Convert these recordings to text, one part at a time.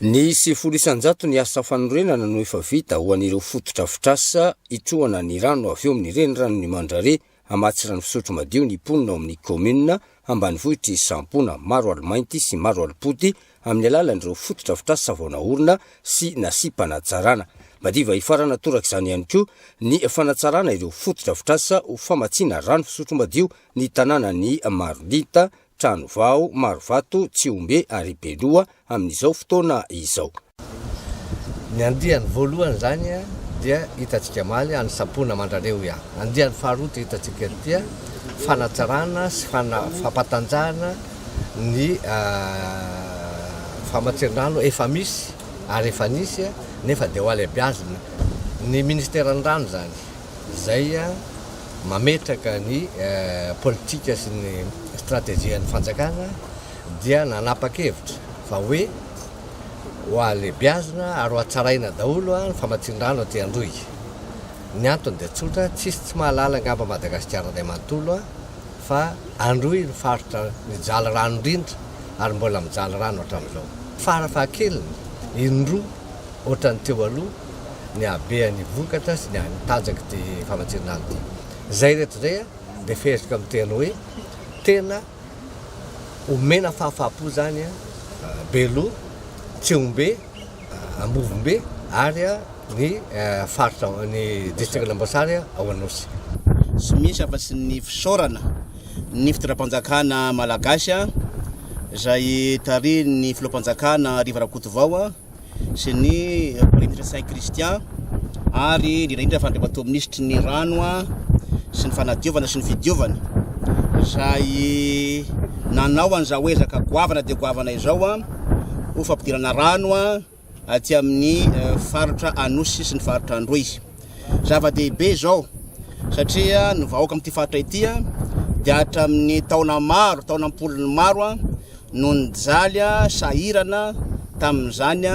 Ny 700 ny asa fanorenana no efa vita ho an'ireo fototra fitrasa itrohana ny rano avy eo amin'ny renirano ny Mandrare hamatsy rano fisotro madio ny mponina ao amin'ny commune ambanivohitry Sampona, Maro Alimainty sy Maro Alipody amin'ny alalan'ireo fototra fitrasa voanaorina sy nasipa natsarana. Madiva ifarana toraka izany ihany koa ny fanatsarana ireo fototra fitrasa ho famatsiana rano fisotro madio ny tanàna ny Marodita, Tranovao, Marovato, Tsiombe ary Beloa amin'izao fotoana izao. Ny andiany voalohany zany dia hitantsika maly any Sampona Mandrareo ia. Andiany faharoa hitantsika dia fanatsarana sy fampatanjahana ny famatsian-drano efa misy ary efa nisy nefa dia ho alebiazina. Ny ministeran'ny rano zany zay mametraka ny politika sy ny strategian'ny fanjakana dia nanapa-kevitra fa hoe ho alebiazina ary ho atsaraina daholo ny famatsian-drano aty Androy. Ny antony dia tsotra, tsy mahalala angamba Madagasikara ray manontolo fa Androy ny faritra mijaly rano indrindra ary mbola mijaly rano hatramin'izao. Farafahakeliny indroa ohatran'ny teo aloha ny habean'ny vokatra sy ny tanjaky ty famatsian-drano ty. Zay rehetra zay dia fehezika amin'ny tena hoe tena omena fahafapo zany Beloa, Tsiombe, Ambovombe ary ny faritra ny district Lambasary ao Anosy. Sy misy afa-tsy ny fisaorana ny fitondram-panjakana malagasy izay tarin'ny filoham-panjakana Riva Rakotovao sy ny premier Saint Christian ary indrindra fandriamatoa ministry ny rano sy ny fanadiovana sy ny fidiovana izay nanao an'izao ezaka goavana dia goavana izao ho fampidirana rano aty amin'ny faritra Anosy sy ny faritra Androy. Zava-dehibe izao satria ny vahoaka amin'ity faritra ity dia hatramin'ny taona maro, taona ampolony maro no nijaly sahirana tamin'izany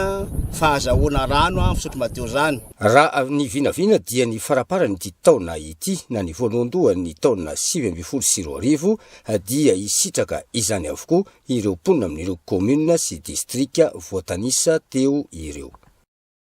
fahazahoana rano fisotro madio zany. Raha ny vinavina dia ny faraparany ity taona ity na ny voalohandoha ny taona 2024 dia isitraka izany avokoa ireo mponina amin'ireo commune sy distrika voatanisa teo ireo.